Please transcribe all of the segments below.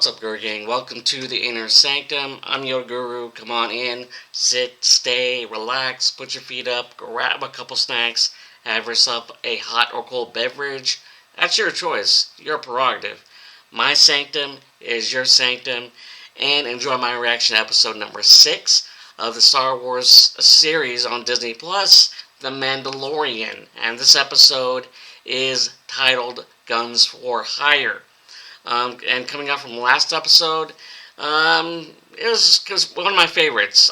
What's up, Guru Gang? Welcome to the Inner Sanctum. I'm your Guru. Come on in, sit, stay, relax, put your feet up, grab a couple snacks, have yourself a hot or cold beverage. That's your choice, your prerogative. My sanctum is your sanctum, and enjoy my reaction to episode number 6 of the Star Wars series on Disney Plus, The Mandalorian. And this episode is titled Guns for Hire. And coming up from the last episode, it was one of my favorites.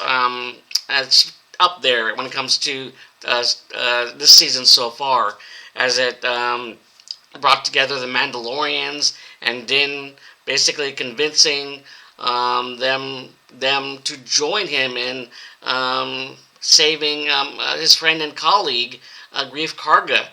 It's up there when it comes to this season so far, as it brought together the Mandalorians and Din basically convincing them to join him in saving his friend and colleague, Grief Karga.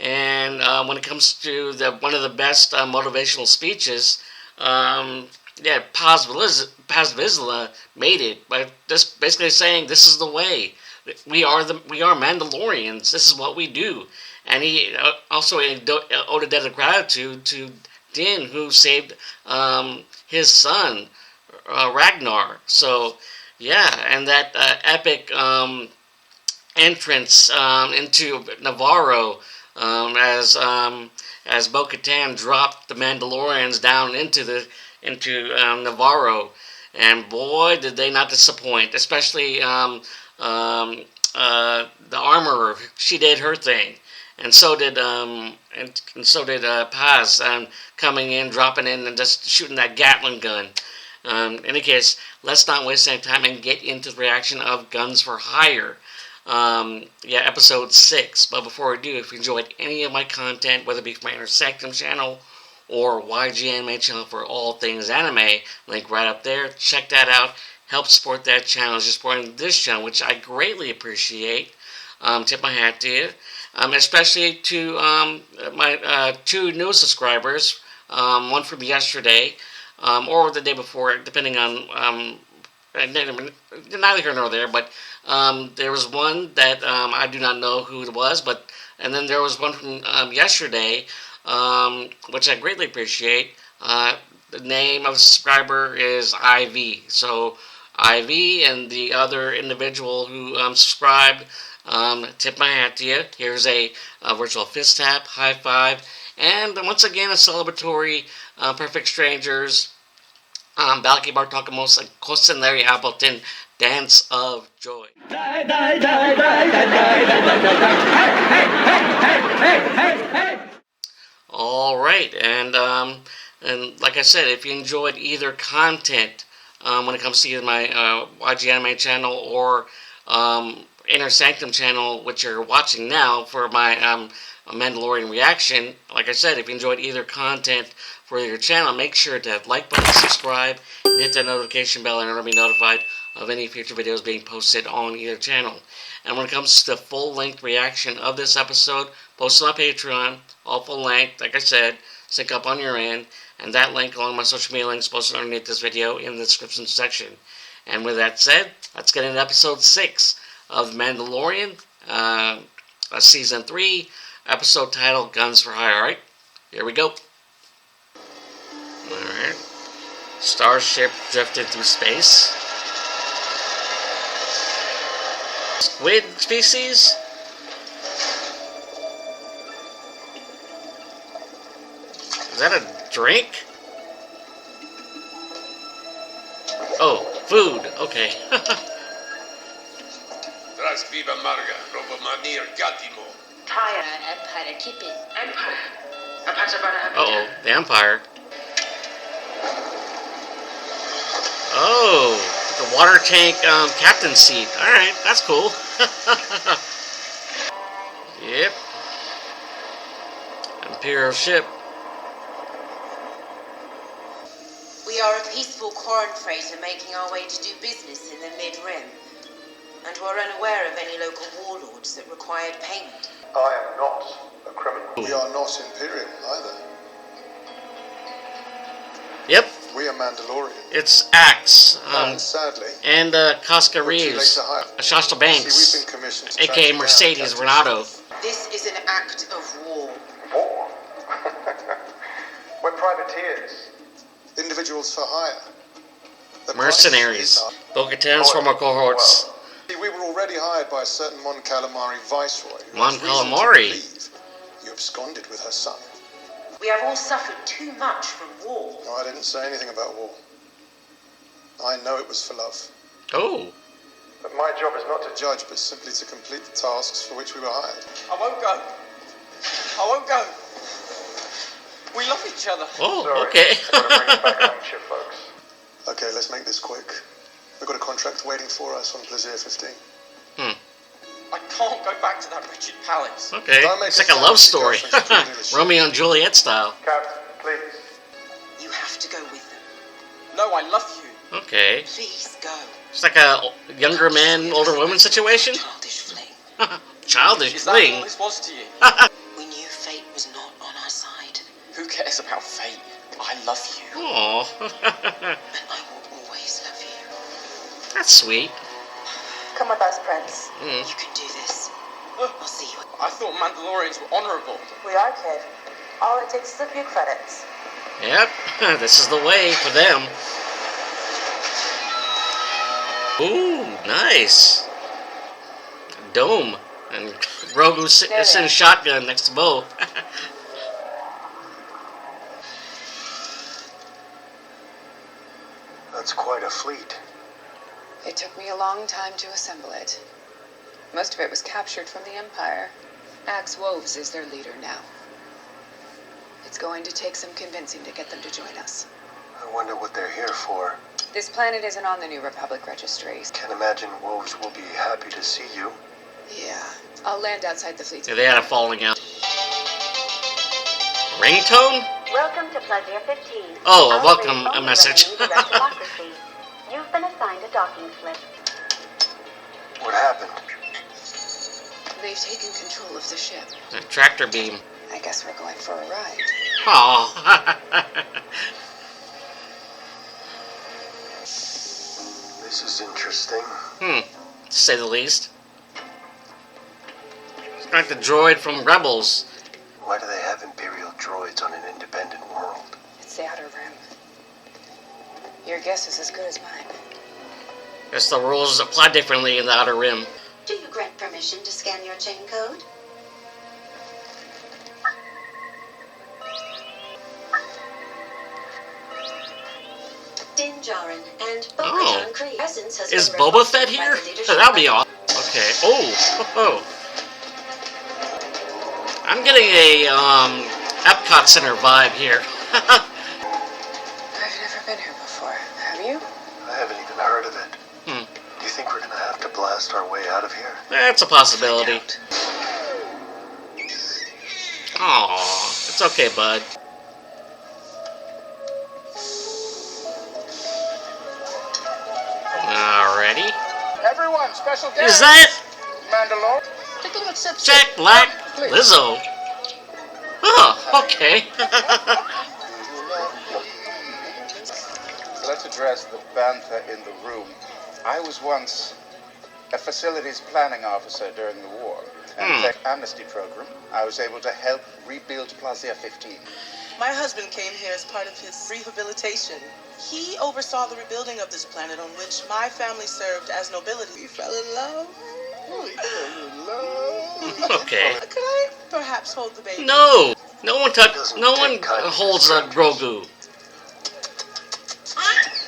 And when it comes to one of the best motivational speeches, Paz Vizsla made it by just basically saying, "This is the way. We are Mandalorians. This is what we do." And he also owed a debt of gratitude to Din, who saved his son Ragnar. So yeah, and that epic entrance into Navarro. As Bo-Katan dropped the Mandalorians down into Navarro, and boy, did they not disappoint. Especially the armorer, she did her thing, and so did Paz, coming in, dropping in, and just shooting that Gatling gun. In any case, let's not waste any time and get into the reaction of Guns for Hire. Episode 6. But before I do, if you enjoyed any of my content, whether it be from my Inner Sanctum channel or YG Anime channel for all things anime, link right up there, check that out. Help support that channel as you're supporting this channel, which I greatly appreciate. Tip my hat to you. Especially to my 2 new subscribers, one from yesterday, or the day before, depending on neither here nor there, but there was one that I do not know who it was, and then there was one from yesterday, which I greatly appreciate. The name of the subscriber is Ivy. So Ivy and the other individual who subscribed, tip my hat to you. Here's a virtual fist tap, high five, and once again a celebratory Perfect Strangers, Balky Bartokamos, and Kosen Larry Appleton Dance of Joy. Alright, and like I said, if you enjoyed either content when it comes to either my YG Anime channel or Inner Sanctum channel, which you're watching now for my Mandalorian reaction, like I said, if you enjoyed either content for your channel, make sure to like button, subscribe, and hit that notification bell in order to be notified of any future videos being posted on either channel. And when it comes to the full-length reaction of this episode, posted on my Patreon, all full-length, like I said, sync up on your end, and that link along with my social media links posted underneath this video in the description section. And with that said, let's get into episode 6 of Mandalorian, season 3, episode titled Guns for Hire. Alright, here we go. Alright. Starship drifted through space. Squid species? Is that a drink? Oh, food. Okay. Viva Marga, Robomanir Gatimo. Tire Empire Keeping Empire. Uh-oh, the Empire. Oh, the water tank captain seat. Alright, that's cool. Yep. Imperial ship. We are a peaceful corn freighter making our way to do business in the Mid-Rim, and we're unaware of any local warlords that required payment. I am not a criminal. We are not Imperial either. Yep. We are Mandalorian. It's Axe. Sadly. And Casca Reeves. Shasta Banks. We've been commissioned to a.k.a. Mercedes Renato. This is an act of war. War? We're privateers. Individuals for hire. The Mercenaries. price is Bo-Katan's former cohorts. Well, we were already hired by a certain Mon Calamari viceroy. who Mon has reason to Calamari? believe You absconded with her son. We have all suffered too much from war. No, I didn't say anything about war. I know it was for love. Oh. But my job is not to judge, but simply to complete the tasks for which we were hired. I won't go. I won't go. We love each other. Oh, Sorry, okay. I've got to bring it back home to you folks. Okay, let's make this quick. We've got a contract waiting for us on Plaisir 15. I can't go back to that wretched palace. Okay. Don't make It's a like a sound love with story. your girlfriend's treating you as Romeo and Juliet style. Cap, please. You have to go with them. No, I love you. Okay. Please go. It's like a younger man, older woman situation. Childish fling. Childish Is that all fling. this was to you? We knew fate was not on our side, Who cares about fate? I love you. Aww. and I will always love you. That's sweet. Come with us, Prince. Mm. You can do this. I'll see you. I thought Mandalorians were honorable. We are, kid. All it takes is a few credits. Yep. This is the way for them. Ooh, nice. Dome. And Grogu sitting shotgun next to Bo. That's quite a fleet. It took me a long time to assemble it. Most of it was captured from the Empire. Axe Woves is their leader now. It's going to take some convincing to get them to join us. I wonder what they're here for. This planet isn't on the New Republic registries. Can't imagine wolves will be happy to see you. Yeah, I'll land outside the fleet's... Yeah, they had a falling out. Ringtone? Welcome to Plaisir 15. Oh, a Our welcome only message. remaining direct democracy. You've been assigned a docking slip. What happened? They've taken control of the ship. A tractor beam. I guess we're going for a ride. Aw. This is interesting. To say the least. It's like the droid from Rebels. Why do they have Imperial droids on an independent world? It's the Outer Rim. Your guess is as good as mine. Guess the rules apply differently in the Outer Rim. Do you grant permission to scan your chain code? Din Djarin and Bo-Katan Kryze presence has Is been Boba requested Fett by here? the leadership That'll be of- awesome. Okay. Oh. I'm getting a Epcot Center vibe here. I've never been here before. Have you? I haven't even heard of it. Do you think we're gonna have to blast our way out of here? That's a possibility. Aw, it's okay, bud. Alrighty. Everyone, special guest. Is that Mandalorian? Take a little sip. Jack Black Lizzo? Oh, okay. Let's address the bantha in the room. I was once a facilities planning officer during the war. And thanks to the amnesty program, I was able to help rebuild Plaisir 15. My husband came here as part of his rehabilitation. He oversaw the rebuilding of this planet on which my family served as nobility. We fell in love. Okay. Could I perhaps hold the baby? No, no one holds a Grogu.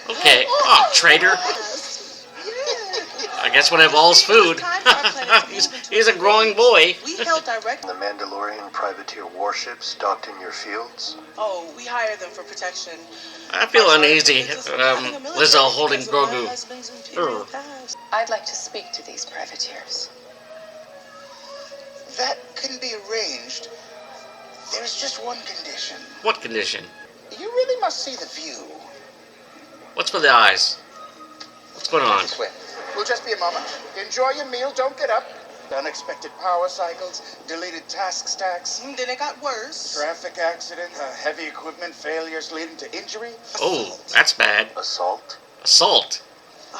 Okay. Oh, traitor. I guess when I have all his food. he's a growing boy. We held direct. The Mandalorian privateer warships docked in your fields? Oh, we hire them for protection. I feel uneasy. Lizzo holding Grogu. I'd like to speak to these privateers. That can be arranged. There's just one condition. What condition? You really must see the view. What's with the eyes? What's going on? This way. We'll just be a moment. Enjoy your meal. Don't get up. Unexpected power cycles, deleted task stacks, Then it got worse. traffic accidents, heavy equipment failures leading to injury. Oh, that's bad. Assault? Assault.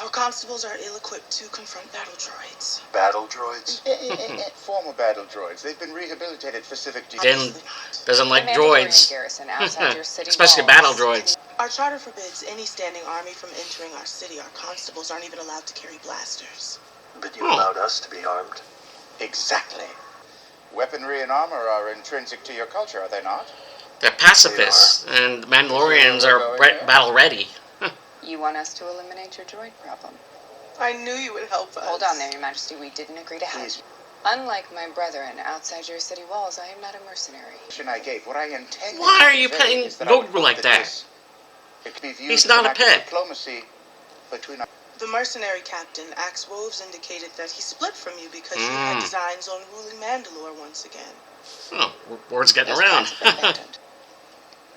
Our constables are ill-equipped to confront battle droids. Battle droids? Former battle droids. They've been rehabilitated for civic duty. Din doesn't like The Mandalorian droids. garrison outside your city Especially walls. battle droids. Our charter forbids any standing army from entering our city. Our constables aren't even allowed to carry blasters. But you allowed us to be armed. Exactly. Weaponry and armor are intrinsic to your culture, are they not? They're pacifists, and Mandalorians are battle ready. You want us to eliminate your droid problem? I knew you would help us. Hold on there, Your Majesty. We didn't agree to help. Unlike my brethren outside your city walls, I am not a mercenary. I gave. What I intend. Why are you playing Grogu like that? He's not a pet. Diplomacy between our... The mercenary captain, Axe Woves, indicated that he split from you because you had designs on ruling Mandalore once again. Oh, word's getting around.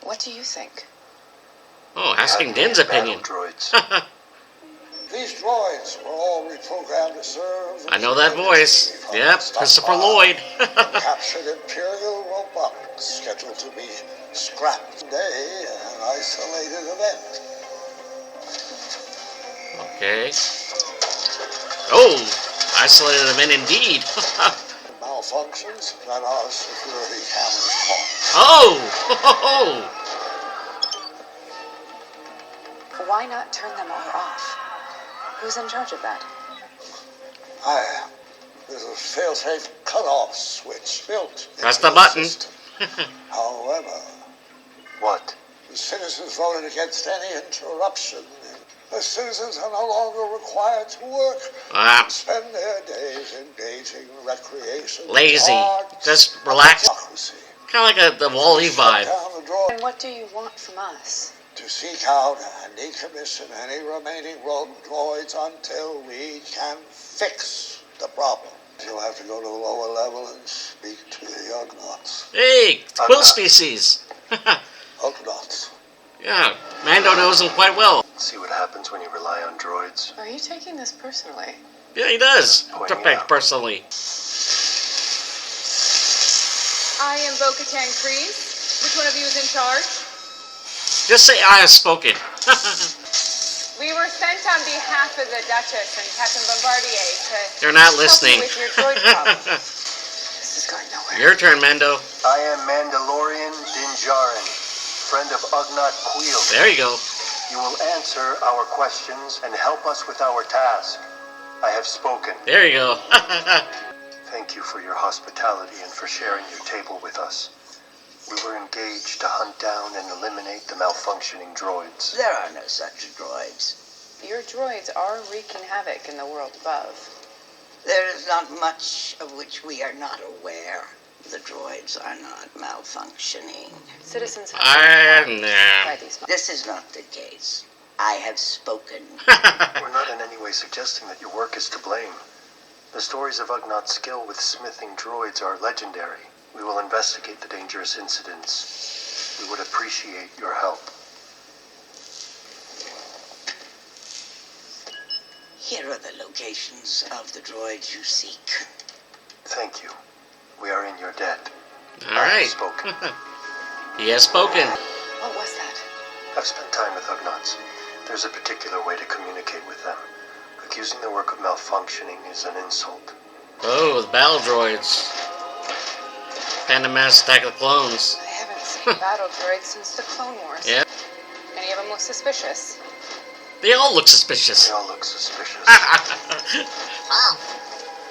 What do you think? Oh, asking Din's opinion. Droids. These droids were all reprogrammed to serve. I know that voice. Yep, Christopher Lloyd. Captured Imperial robotics scheduled to be scrapped today, an isolated event. Okay. Oh, isolated event indeed. Malfunctions that our security cameras caught. Oh! Why not turn them all off? Who's in charge of that? There's a fail-safe cutoff switch built Press into the button. system. However, What? the citizens voted against any interruption. The citizens are no longer required to work and spend their days engaging in recreation. Lazy. arts, Just relax. democracy. Kind of like the Wall-E vibe. Shut down the droid And what do you want from us? to seek out and decommission any remaining rogue droids until we can fix the problem. You'll have to go to the lower level and speak to the Ugnaughts. Hey, quill species. Ugnaughts. Yeah, Mando knows them quite well. See what happens when you rely on droids. Are you taking this personally? Yeah, he does. Pointing Perfect, out. personally. I am Bo-Katan Kryze. Which one of you is in charge? Just say I have spoken. We were sent on behalf of the Duchess and Captain Bombardier to They're not help listening. you with your droid problem. This is going nowhere. Your turn, Mando. I am Mandalorian Din Djarin, friend of Ugnaught Kuil. There you go. You will answer our questions and help us with our task. I have spoken. There you go. Thank you for your hospitality and for sharing your table with us. We were engaged to hunt down and eliminate the malfunctioning droids. There are no such droids. Your droids are wreaking havoc in the world above. There is not much of which we are not aware. The droids are not malfunctioning. Citizens Nah. by these. This is not the case. I have spoken. We're not in any way suggesting that your work is to blame. The stories of Ugnaughts' skill with smithing droids are legendary. We will investigate the dangerous incidents. We would appreciate your help. Here are the locations of the droids you seek. Thank you. We are in your debt. All I have right. spoken. He has spoken. What was that? I've spent time with Ugnaughts. There's a particular way to communicate with them. Accusing their work of malfunctioning is an insult. Oh, the battle droids. Phantom Menace Attack of the Clones. I haven't seen battle droids since the Clone Wars. Yeah. Any of them look suspicious? They all look suspicious. They all look suspicious. Oh,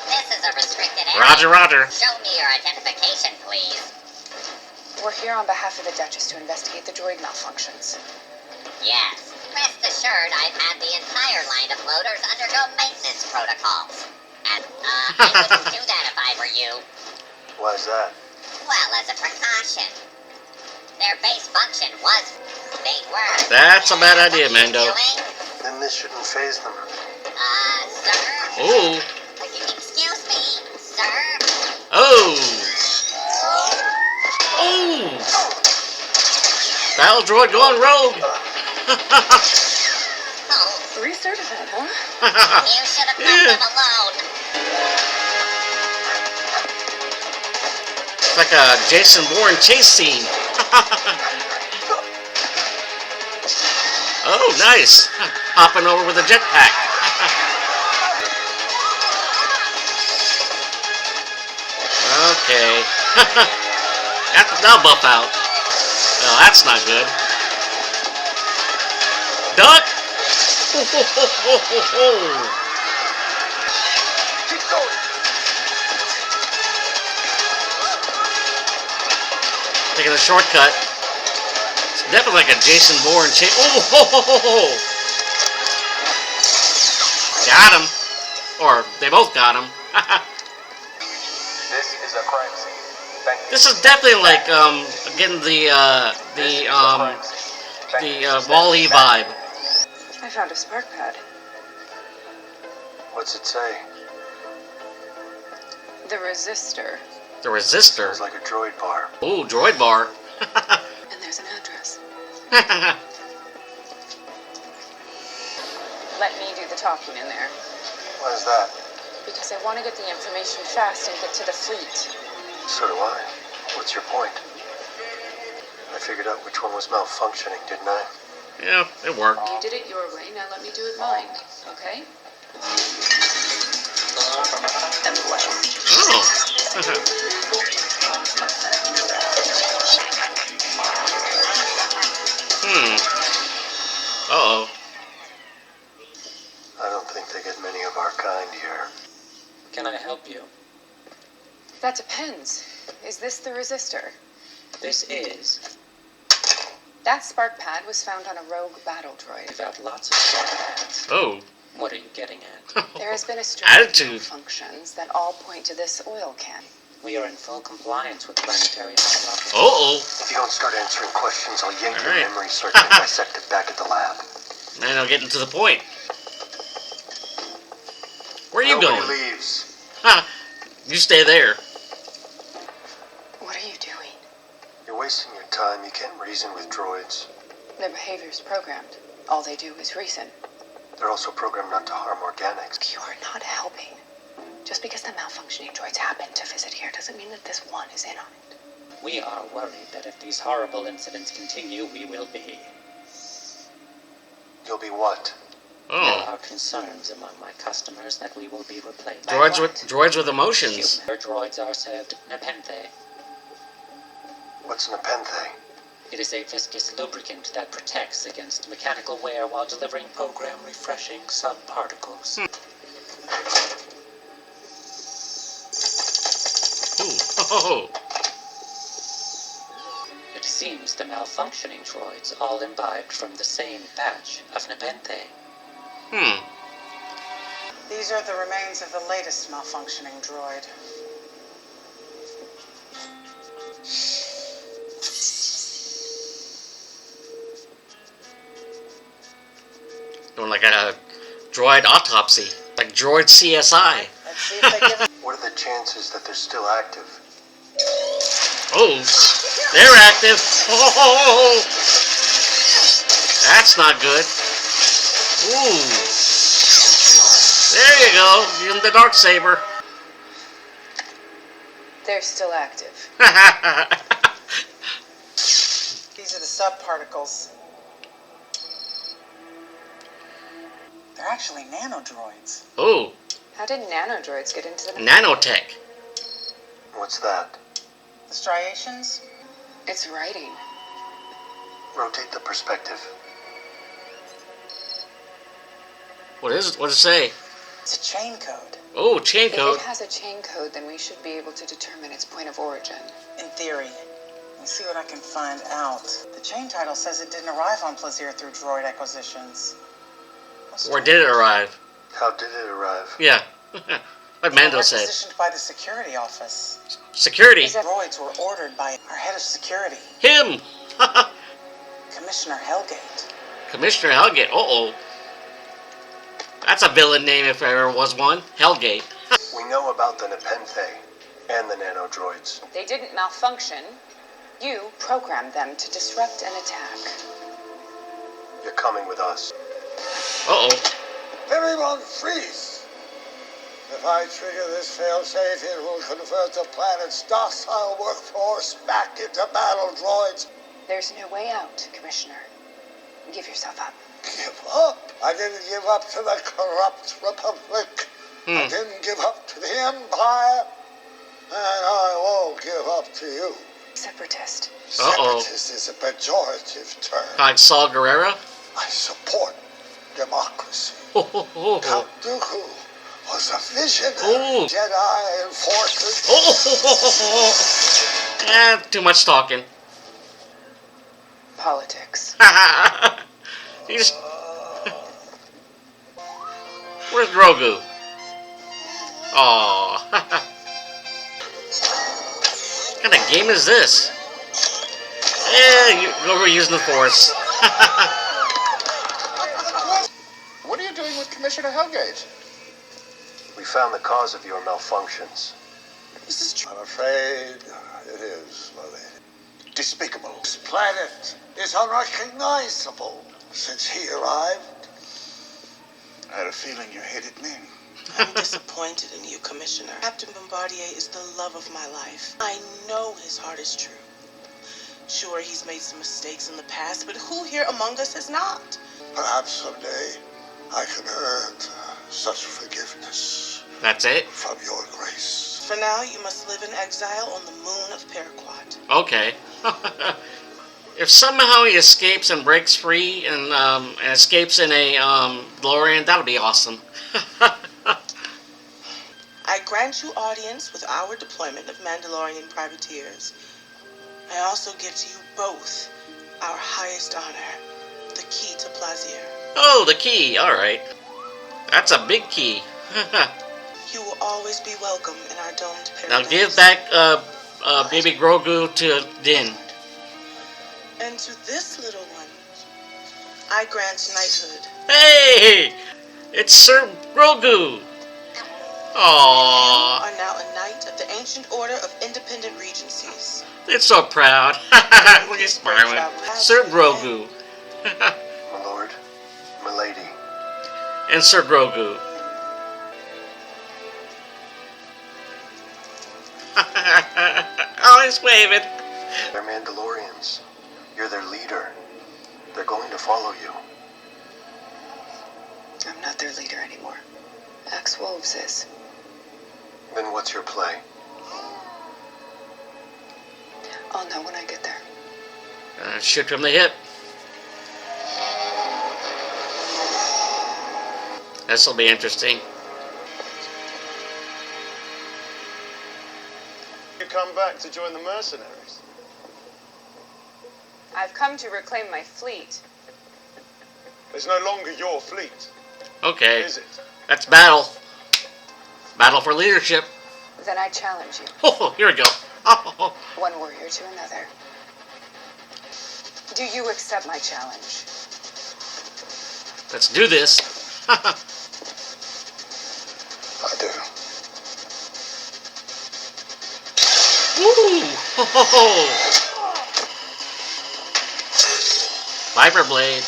this is a restricted area. Roger, roger. Show me your identification, please. We're here on behalf of the Duchess to investigate the droid malfunctions. Yes. Rest assured, I've had the entire line of loaders undergo maintenance protocols. And, I wouldn't do that if I were you. Why is that? Well, as a precaution. Their base function was... They were... That's a bad idea, What are you Mando. doing? Then this shouldn't faze them. Sir? Oh. Excuse me, sir? Oh. Oh. Battle droid going rogue. Oh, Recertified, huh? you should have left them alone. It's like a Jason Bourne chase scene. Oh, nice. Hopping over with a jetpack. Okay. Now buff out. Oh, that's not good. Duck! Keep going. Taking a shortcut. It's definitely like a Jason Bourne chase. Oh! Got him. Or they both got him. This is a crime scene. Thank you. This is definitely like getting the Wall-E vibe. I found a spark pad. What's it say? The resistor. The resistor. Sounds like a droid bar. Ooh, droid bar. And there's an address. Let me do the talking in there. Why is that? Because I want to get the information fast and get to the fleet. So do I. What's your point? I figured out which one was malfunctioning, didn't I? Yeah, it worked. You did it your way, now let me do it mine, okay? Uh-oh. I don't think they get many of our kind here. Can I help you? That depends. Is this the resistor? This is. That spark pad was found on a rogue battle droid. We've got lots of spark pads. Oh. What are you getting at? There has been a string Attitude. of functions that all point to this oil can. We are in full compliance with planetary law. Uh-oh. If you don't start answering questions, I'll yank All your right. memory circuit and dissect it back at the lab. Man, I'm getting to the point. Where are you Nobody going? leaves. Ha! You stay there. What are you doing? You're wasting your time. You can't reason with droids. Their behavior's programmed. All they do is reason. They're also programmed not to harm organics. You are not helping. Just because the malfunctioning droids happen to visit here doesn't mean that this one is in on it. We are worried that if these horrible incidents continue, we will be. You'll be what? There Oh. are concerns among my customers that we will be replaced. Droids with emotions. Human droids are served nepenthe. What's nepenthe? It is a viscous lubricant that protects against mechanical wear while delivering program-refreshing subparticles. Ooh. Oh. It seems the malfunctioning droids all imbibed from the same batch of nepenthe. These are the remains of the latest malfunctioning droid. Doing like a droid autopsy. Like droid CSI. Let's see if they give us... What are the chances that they're still active? Oh. They're active. Oh. That's not good. Ooh. There you go. Using the Darksaber. They're still active. These are the subparticles. They're actually nanodroids. Oh. How did nanodroids get into the... Nanotech. What's that? The striations? It's writing. Rotate the perspective. What is it? What does it say? It's a chain code. Oh, chain If code. it has a chain code, then we should be able to determine its point of origin. In theory. Let's see what I can find out. The chain title says it didn't arrive on Plaisir through droid acquisitions. Where did it arrive? How did it arrive? Yeah. Like Mando said. Requisitioned by the security office. Security. Droids were ordered by our head of security, Him. Commissioner Hellgate. Commissioner Hellgate. Uh-oh. That's a villain name if there ever was one. Hellgate. We know about the nepenthe and the nanodroids. They didn't malfunction. You programmed them to disrupt an attack. You're coming with us. Uh-oh. Everyone freeze! If I trigger this failsafe, it will convert the planet's docile workforce back into battle droids. There's no way out, Commissioner. Give yourself up. Give up? I didn't give up to the corrupt Republic. I didn't give up to the Empire. And I won't give up to you. Separatist. Uh-oh. Separatist is a pejorative term. Like Saw Gerrera. I support democracy. Oh. Count Dooku was a visionary Oh. Jedi enforcer. Oh. Too much talking. Politics. He's. Where's Grogu? Oh. What kind of game is this? Grogu using the Force. What are you doing with Commissioner Hellgate? We found the cause of your malfunctions. This is true. I'm afraid it is, my lady. Despicable. This planet is unrecognizable since he arrived. I had a feeling you hated me. I'm disappointed in you, Commissioner. Captain Bombardier is the love of my life. I know his heart is true. Sure, he's made some mistakes in the past, but who here among us has not? Perhaps someday I can earn such forgiveness. That's it? From your grace. For now, you must live in exile on the moon of Paraquat. Okay. If somehow he escapes and breaks free and escapes in a DeLorean, that'll be awesome. I grant you audience with our deployment of Mandalorian privateers. I also give to you both our highest honor, the key to Plaisir. Oh, the key. All right. That's a big key. You will always be welcome in our domed paradise. Now give back baby Grogu to Din. And to this little one, I grant knighthood. Hey! It's Sir Grogu! Aww. You are now a knight of the Ancient Order of Independent Regencies. It's so proud. Look at smiling. Sir Grogu. My lord, my lady. And Sir Grogu. Oh, he's waving. They're Mandalorians. You're their leader. They're going to follow you. I'm not their leader anymore. Axe Wolves is. Then what's your play? I'll know when I get there. Shoot from the hip. This'll be interesting. You come back to join the mercenaries. I've come to reclaim my fleet. It's no longer your fleet. Okay. Is it? That's battle. Battle for leadership. Then I challenge you. Oh, here we go. Oh. One warrior to another. Do you accept my challenge? Let's do this. I do. Woo! Ho, ho, ho. Viper blade.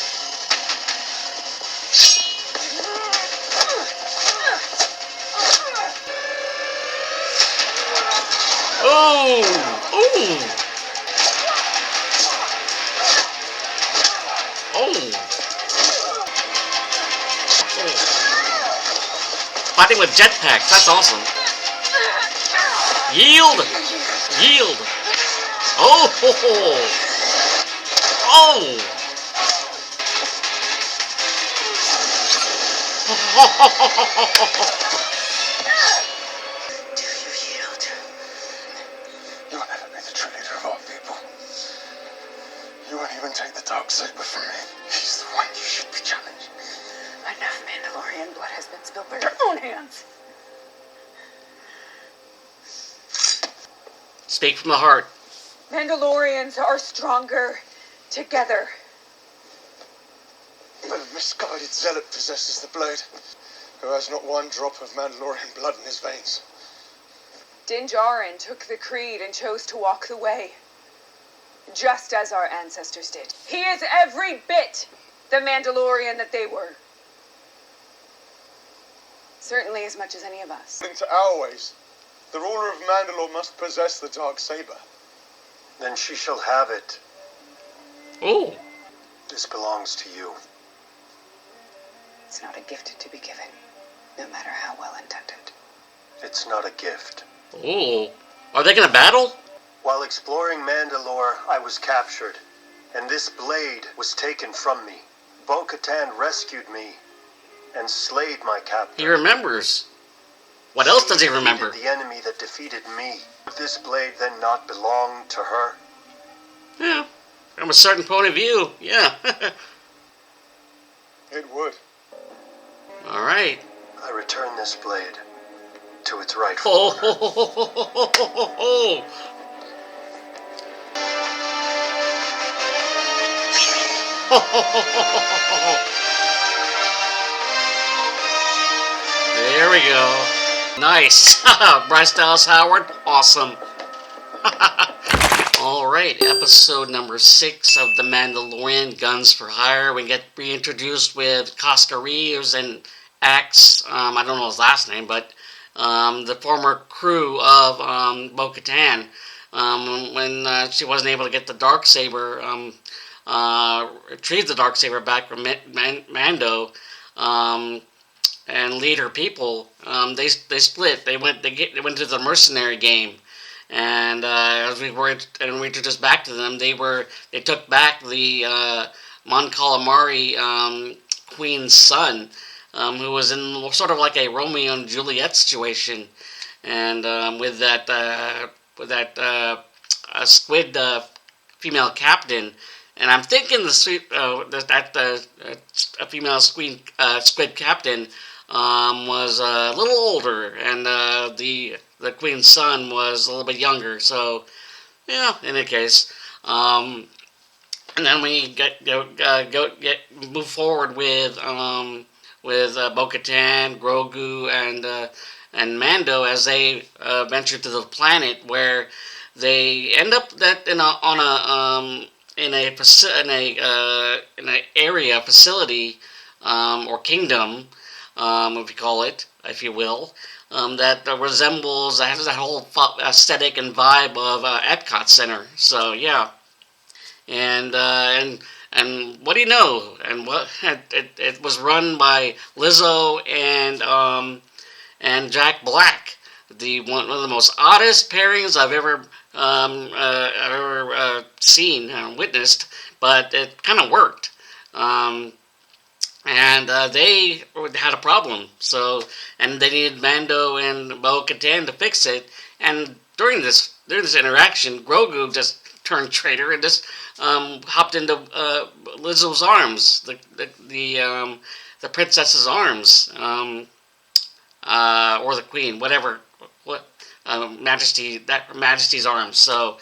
Oh! Ooh! Oh! Fighting with jetpacks, that's awesome. Yield! Yield! Oh! Ho, ho. Oh! Do you yield? You'll never be the true leader of all people. You won't even take the dark saber from me. He's the one you should be challenging. Enough Mandalorian blood has been spilled by your own hands. Speak from the heart. Mandalorians are stronger together. But a misguided zealot possesses the blade, who has not one drop of Mandalorian blood in his veins. Din Djarin took the creed and chose to walk the way, just as our ancestors did. He is every bit the Mandalorian that they were. Certainly as much as any of us. According to our ways, the ruler of Mandalore must possess the dark saber. Then she shall have it. Oh! This belongs to you. It's not a gift to be given, no matter how well intended. It's not a gift. Oh! Are they gonna battle? While exploring Mandalore, I was captured, and this blade was taken from me. Bo-Katan rescued me and slayed my captor. He remembers. What else does he She remember? defeated the enemy that defeated me. Would this blade then not belong to her? Yeah, from a certain point of view, yeah. It would. All right. I return this blade to its rightful owner. Oh. There we go. Nice. Bryce Dallas Howard, awesome. Alright, episode number 6 of The Mandalorian, Guns for Hire. We get reintroduced with Costa Reeves and Axe, I don't know his last name, but the former crew of Bo-Katan, when she wasn't able to get the Darksaber, retrieve the Darksaber back from Mando, and lead her people. They split. They went to the mercenary game, and as we introduced back to them, they took back the Mon Calamari queen's son, who was in sort of like a Romeo and Juliet situation, and with that squid female captain. And I'm thinking a female squid captain was a little older, and the queen's son was a little bit younger. So, yeah, in any case, and then we move forward with Bo-Katan, Grogu, and Mando as they venture to the planet, where they end up in an area facility or kingdom, if you call it, if you will, that resembles that whole aesthetic and vibe of Epcot Center. So yeah, and what do you know? And what it was run by Lizzo and Jack Black, one of the most oddest pairings I've ever seen and witnessed, but it kind of worked. And they had a problem, and they needed Mando and Bo-Katan to fix it. And during this interaction, Grogu just turned traitor and just hopped into Lizzo's arms, the princess's arms, or the queen, whatever, Majesty's arms. So,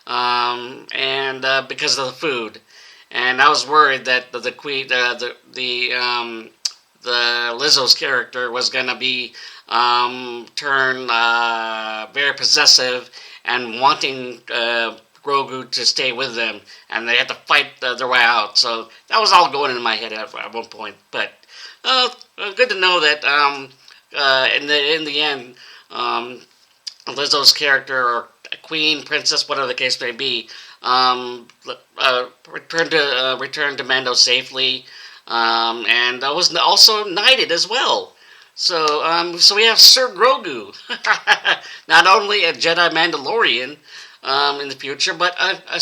and because of the food. And I was worried that the queen, the Lizzo's character was gonna be turn very possessive and wanting Grogu to stay with them, and they had to fight their way out. So that was all going in my head at one point. But good to know that in the end, Lizzo's character, or queen, princess, whatever the case may be, returned to Mando safely, and was also knighted as well. So we have Sir Grogu, not only a Jedi Mandalorian in the future, but a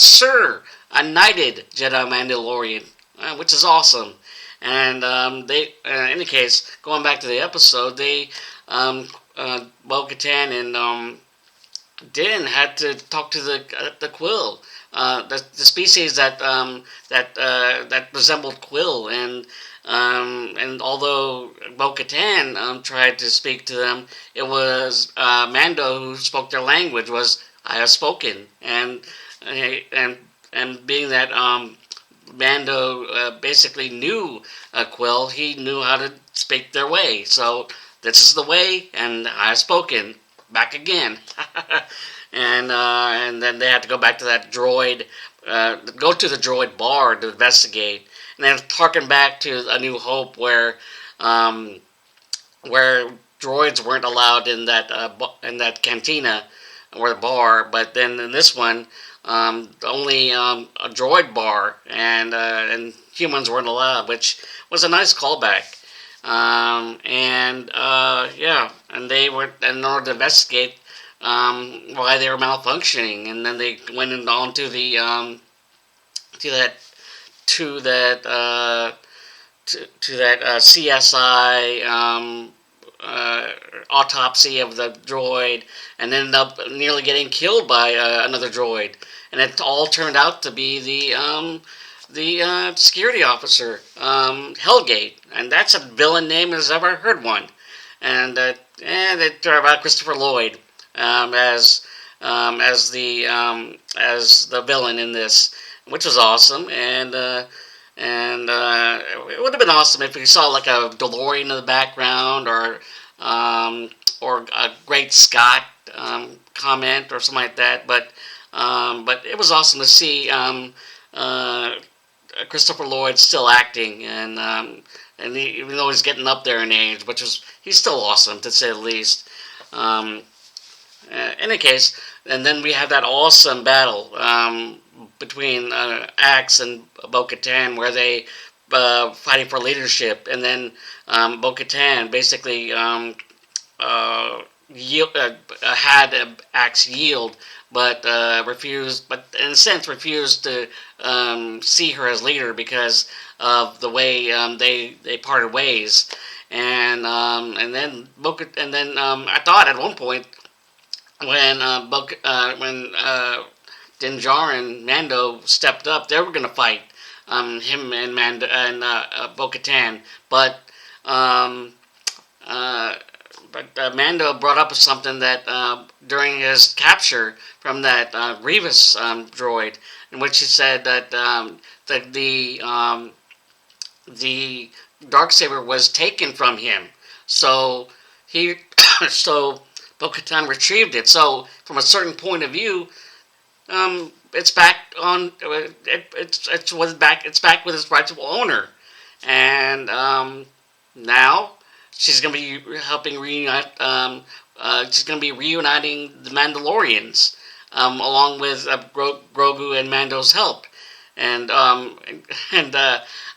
knighted Jedi Mandalorian, which is awesome. And in any case, going back to the episode, they Bo-Katan and Din had to talk to the Quill, the species that resembled Quill, and although Bo-Katan tried to speak to them, it was Mando who spoke their language. I have spoken, and being that Mando basically knew Quill, he knew how to speak their way. So this is the way, and I have spoken. Back again. And then they had to go back to that droid, go to the droid bar to investigate, and then harken back to A New Hope, where droids weren't allowed in that cantina or the bar, but then in this one, only a droid bar, and humans weren't allowed, which was a nice callback. And they were in order to investigate why they were malfunctioning, and then they went on to that to that CSI autopsy of the droid, and ended up nearly getting killed by another droid, and it all turned out to be the security officer, Hellgate, and that's a villain name as I've ever heard one. And they throw about Christopher Lloyd as the villain in this, which was awesome. And it would have been awesome if we saw like a DeLorean in the background, or a Great Scott comment or something like that. But it was awesome to see Christopher Lloyd still acting, even though he's getting up there in age, he's still awesome to say the least. In any case, and then we have that awesome battle between Axe and Bo-Katan, where they fighting for leadership, and then Bo-Katan basically had Axe yield, but refused, but in a sense refused to see her as leader because of the way they parted ways, and then I thought at one point when Din Djarin and Mando stepped up, they were gonna fight him and Mando and Bo-Katan, but Mando brought up something that during his capture from that Grievous droid, in which he said that the Darksaber was taken from him, so so Bo-Katan retrieved it. So from a certain point of view, it's back on. It's back with its rightful owner, and now she's gonna be helping reunite. She's gonna be reuniting the Mandalorians, along with Grogu and Mando's help, and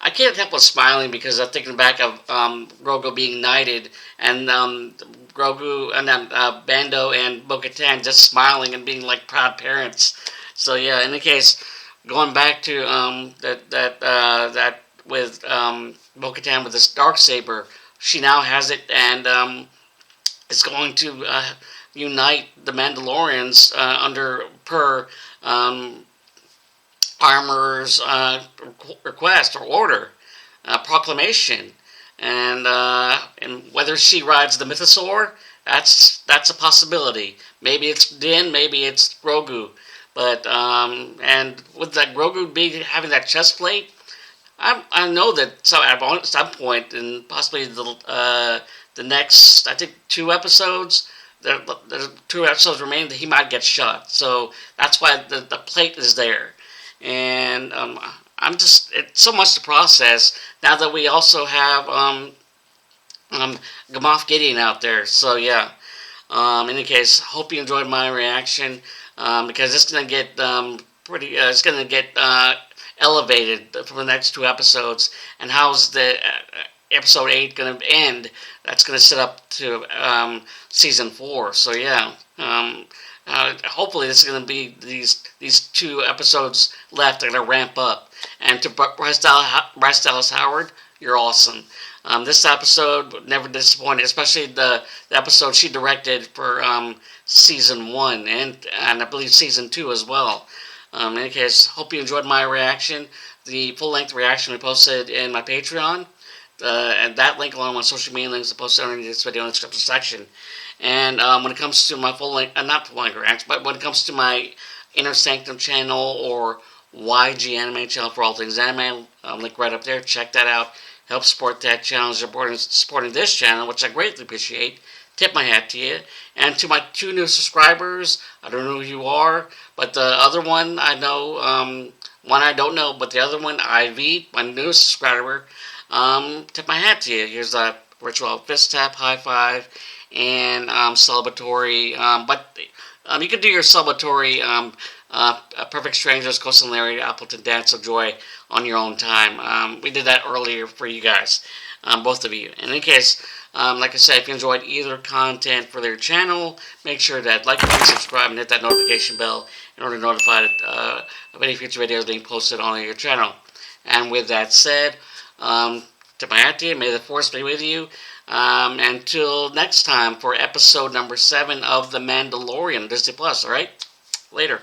I can't help but smiling because I'm thinking back of Grogu being knighted, and Grogu and Mando and Bo-Katan just smiling and being like proud parents. So yeah, in any case, going back to that with Bo-Katan with this Darksaber, she now has it, and is going to unite the Mandalorians under Armor's request or order, proclamation, and whether she rides the Mythosaur, that's a possibility. Maybe it's Din, maybe it's Grogu, but and with that Grogu having that chest plate, I know that at some point, and possibly the next, I think 2 episodes, there's 2 episodes remaining, that he might get shot. So that's why the plate is there. And it's so much to process now that we also have Moff Gideon out there. So yeah, in any case, hope you enjoyed my reaction, because it's gonna get it's gonna get elevated for the next 2 episodes. And how's the episode 8 gonna end? That's gonna set up to season 4. So yeah. Hopefully this is going to be these 2 episodes left are going to ramp up. And to Bryce Dallas Howard, you're awesome. This episode never disappointed, especially the episode she directed for season 1 and I believe season 2 as well. In any case, hope you enjoyed my reaction. The full-length reaction we posted in my Patreon, and that link along with my social media links are posted underneath this video in the description section. And when it comes to my not full-length reaction, but when it comes to my Inner Sanctum channel or YG Anime channel for all things anime, link right up there. Check that out. Help support that channel, supporting this channel, which I greatly appreciate. Tip my hat to you. And to my 2 new subscribers, I don't know who you are, but the other one I know, one I don't know, but the other one, Ivy, my new subscriber, tip my hat to you. Here's a virtual fist tap, high five, and celebratory, but you can do your celebratory Perfect Strangers, Ghost and Larry, Appleton Dance of Joy on your own time. We did that earlier for you guys, both of you. In any case, like I said, if you enjoyed either content for their channel, make sure that like, subscribe, and hit that notification bell in order to be notified of any future videos being posted on your channel. And with that said, Tabayati, may the force be with you. Until next time for episode number 7 of The Mandalorian, Disney Plus, alright? Later.